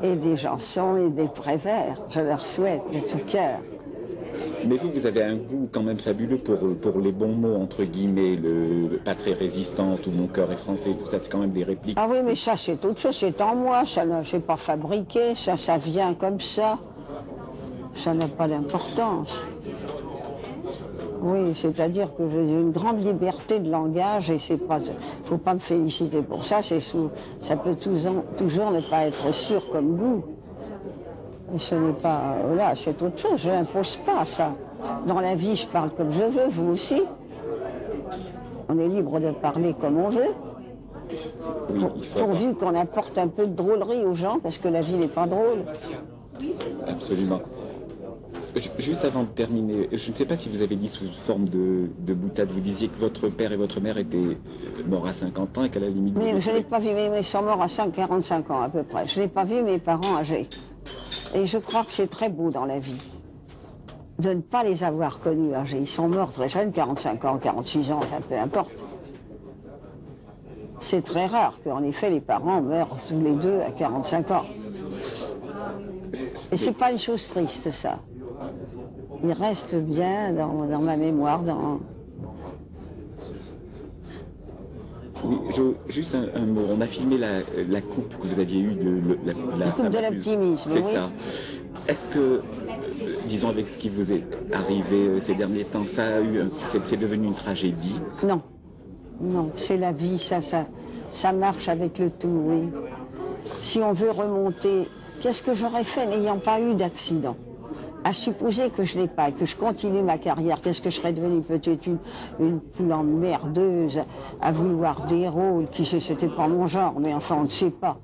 Et des chansons et des prévers, je leur souhaite de tout cœur. Mais vous avez un goût quand même fabuleux pour les bons mots, entre guillemets, le pas très résistant, tout mon cœur est français, tout ça, c'est quand même des répliques. Ah oui, mais ça c'est autre chose, c'est en moi, ça ne c'est pas fabriqué, ça vient comme ça. Ça n'a pas d'importance. Oui, c'est-à-dire que j'ai une grande liberté de langage et c'est pas, faut pas me féliciter pour ça, ça peut toujours ne pas être sûr comme goût. Et ce n'est pas, là, c'est autre chose, je n'impose pas ça. Dans la vie, je parle comme je veux, vous aussi. On est libre de parler comme on veut. Oui, Pourvu qu'on apporte un peu de drôlerie aux gens, parce que la vie n'est pas drôle. Absolument. Juste avant de terminer, je ne sais pas si vous avez dit sous forme de boutade, vous disiez que votre père et votre mère étaient morts à 50 ans et qu'à la limite... Mais je n'ai pas vu, mais ils sont morts à 45 ans à peu près. Je n'ai pas vu mes parents âgés. Et je crois que c'est très beau dans la vie de ne pas les avoir connus âgés. Ils sont morts très jeunes, 45 ans, 46 ans, enfin peu importe. C'est très rare qu'en effet les parents meurent tous les deux à 45 ans. Et c'est pas une chose triste ça. Il reste bien dans ma mémoire. Oui, juste un mot. On a filmé la coupe que vous aviez eue la coupe de l'optimisme. C'est oui. ça. Est-ce que, disons avec ce qui vous est arrivé ces derniers temps, c'est devenu une tragédie? Non, non, c'est la vie, ça marche avec le tout, oui. Si on veut remonter, qu'est-ce que j'aurais fait n'ayant pas eu d'accident? À supposer que je n'ai pas, que je continue ma carrière, qu'est-ce que je serais devenue? Peut-être une poule emmerdeuse à vouloir des rôles, qui sait, c'était pas mon genre, mais enfin on ne sait pas.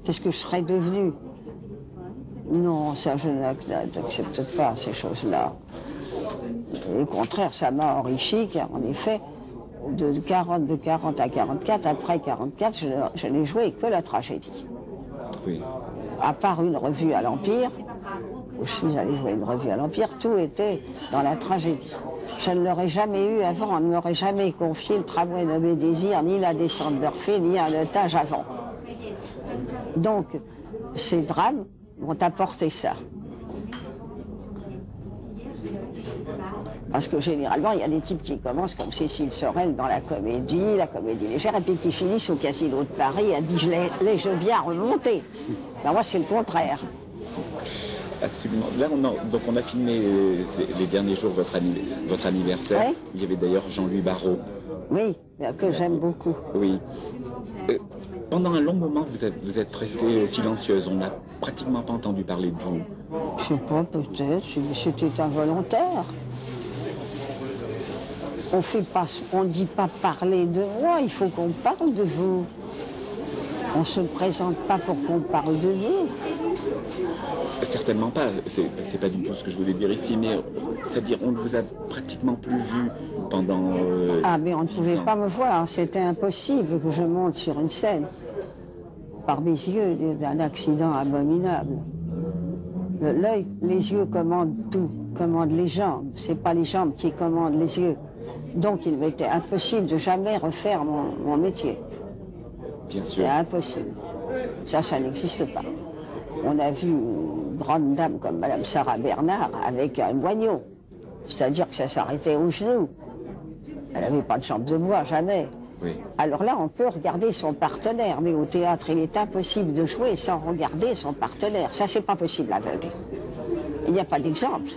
Qu'est-ce que je serais devenue? Non, ça je n'accepte pas ces choses-là. Au contraire, ça m'a enrichi, car en effet, de 40 à 44, après 44, je n'ai joué que la tragédie. Oui. À part une revue à l'Empire, où je suis allée jouer une revue à l'Empire, tout était dans la tragédie. Je ne l'aurais jamais eu avant, on ne m'aurait jamais confié le tramway nommé Désir, ni la descente d'Orphée, ni un otage avant. Donc, ces drames m'ont apporté ça. Parce que généralement, il y a des types qui commencent comme Cécile Sorel dans la comédie légère, et puis qui finissent au Casino de Paris à dire « les jeux bien remontés ». Ben moi, c'est le contraire. Absolument. Là, on a filmé les derniers jours votre anniversaire. Oui. Il y avait d'ailleurs Jean-Louis Barrault. Oui, que j'aime beaucoup. Oui. Pendant un long moment, vous êtes restée silencieuse. On n'a pratiquement pas entendu parler de vous. Je sais pas, peut-être. C'était involontaire. On ne dit pas parler de moi, il faut qu'on parle de vous. On ne se présente pas pour qu'on parle de vous. Certainement pas, c'est pas du tout ce que je voulais dire ici, mais c'est-à-dire on ne vous a pratiquement plus vu pendant... Ah, mais on ne pouvait pas me voir, c'était impossible que je monte sur une scène. Par mes yeux, d'un accident abominable. L'œil, les yeux commandent tout, commandent les jambes, c'est pas les jambes qui commandent les yeux. Donc il m'était impossible de jamais refaire mon métier. Bien sûr. C'était impossible. Ça n'existe pas. On a vu une grande dame comme Madame Sarah Bernard avec un moignon. C'est-à-dire que ça s'arrêtait aux genoux. Elle n'avait pas de jambe de bois, jamais. Oui. Alors là, on peut regarder son partenaire, mais au théâtre, il est impossible de jouer sans regarder son partenaire. Ça, c'est pas possible aveugle. Il n'y a pas d'exemple.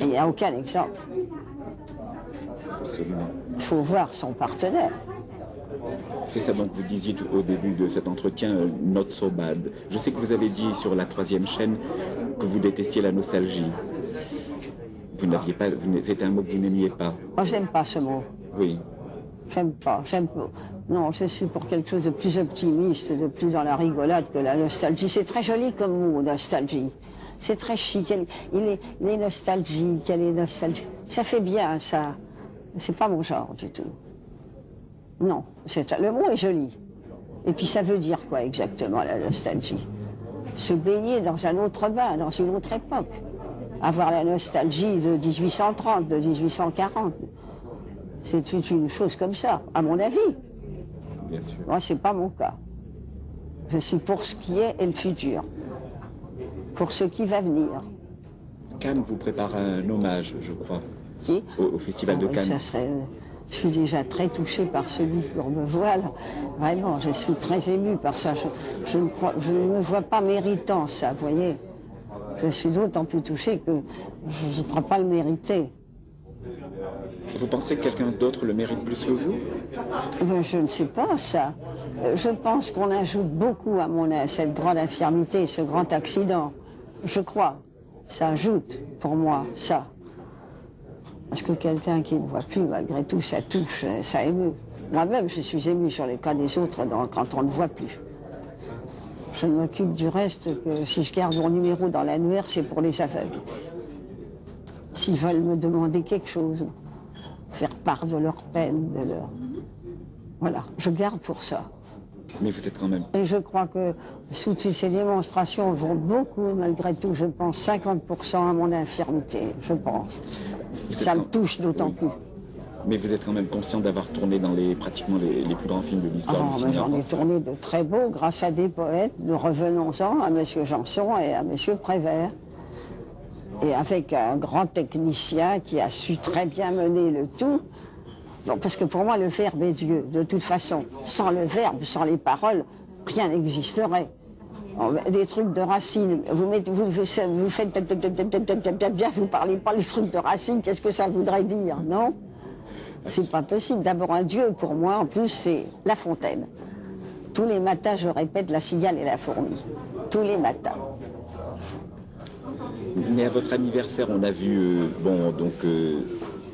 Il n'y a aucun exemple. Absolument. Il faut voir son partenaire. C'est ça, donc vous disiez au début de cet entretien, not so bad. Je sais que vous avez dit sur la 3e chaîne que vous détestiez la nostalgie. Vous n'aviez pas, c'était un mot que vous n'aimiez pas. Moi, j'aime pas ce mot. Oui. J'aime pas. Non, je suis pour quelque chose de plus optimiste, de plus dans la rigolade que la nostalgie. C'est très joli comme mot, nostalgie. C'est très chic. Il est nostalgique, elle est nostalgique. Ça fait bien, ça. C'est pas mon genre du tout. Non, le mot est joli. Et puis ça veut dire quoi exactement, la nostalgie? Se baigner dans un autre bain, dans une autre époque. Avoir la nostalgie de 1830, de 1840. C'est une chose comme ça, à mon avis. Bien sûr. Moi, c'est pas mon cas. Je suis pour ce qui est et le futur. Pour ce qui va venir. Cannes vous prépare un hommage, je crois, Qui au Festival de oui, Cannes. ça serait, je suis déjà très touchée par celui de Courbevoie. Vraiment, je suis très émue par ça. Je ne me vois pas méritant ça, vous voyez. Je suis d'autant plus touchée que je ne crois pas le mériter. Vous pensez que quelqu'un d'autre le mérite plus que vous? Je ne sais pas ça. Je pense qu'on ajoute beaucoup à cette grande infirmité, ce grand accident. Je crois. Ça ajoute, pour moi, ça. Parce que quelqu'un qui ne voit plus, malgré tout, ça touche, ça émeut. Moi-même, je suis émue sur les cas des autres quand on ne voit plus. Je ne m'occupe du reste que si je garde mon numéro dans l'annuaire, c'est pour les aveugles. S'ils veulent me demander quelque chose, faire part de leur peine, de leur... Voilà, je garde pour ça. Mais vous êtes quand même... Et je crois que toutes ces démonstrations vont beaucoup, malgré tout, je pense, 50% à mon infirmité, je pense. Ça me touche d'autant plus. Mais vous êtes quand même conscient d'avoir tourné dans pratiquement les plus grands films de l'histoire du cinéma. J'en ai tourné de très beaux grâce à des poètes. Nous revenons-en à M. Janson et à M. Prévert. Et avec un grand technicien qui a su très bien mener le tout. Bon, parce que pour moi, le verbe est Dieu, de toute façon. Sans le verbe, sans les paroles, rien n'existerait. Des trucs de Racine, vous faites bien, vous parlez pas les trucs de Racine, qu'est-ce que ça voudrait dire, non? C'est pas possible. D'abord, un Dieu, pour moi, en plus, c'est La Fontaine. Tous les matins, je répète la cigale et la fourmi. Tous les matins. Mais à votre anniversaire, on a vu,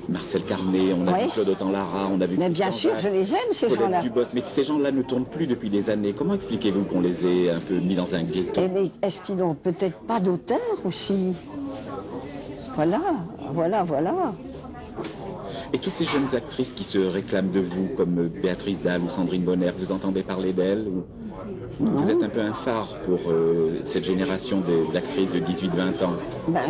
Marcel Carné, on a vu Claude Autant-Lara, on a vu... Mais bien sûr, je les aime, ces gens-là. Mais ces gens-là ne tournent plus depuis des années. Comment expliquez-vous qu'on les ait un peu mis dans un ghetto? Mais est-ce qu'ils n'ont peut-être pas d'auteur aussi? Voilà. Et toutes ces jeunes actrices qui se réclament de vous, comme Béatrice Dalle ou Sandrine Bonner, vous entendez parler d'elles? Vous êtes un peu un phare pour cette génération d'actrices de 18-20 ans.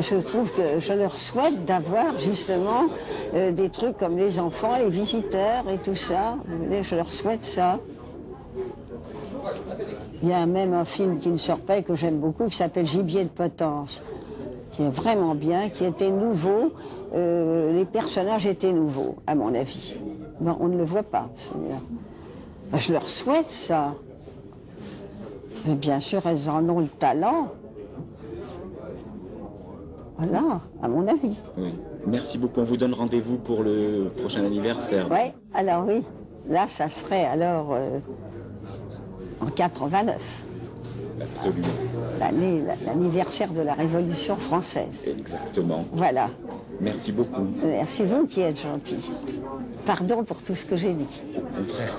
Je trouve que je leur souhaite d'avoir justement des trucs comme Les Enfants, Les Visiteurs et tout ça. Je leur souhaite ça. Il y a même un film qui ne sort pas et que j'aime beaucoup qui s'appelle Gibier de Potence, qui est vraiment bien, qui était nouveau. Les personnages étaient nouveaux, à mon avis. Non, on ne le voit pas, celui-là. Je leur souhaite ça. Mais bien sûr, elles en ont le talent. Voilà, à mon avis. Oui. Merci beaucoup. On vous donne rendez-vous pour le prochain anniversaire. Oui, alors oui. Là, ça serait alors en 89. Absolument. L'anniversaire de la Révolution française. Exactement. Voilà. Merci beaucoup. Merci vous qui êtes gentil. Pardon pour tout ce que j'ai dit. Au contraire.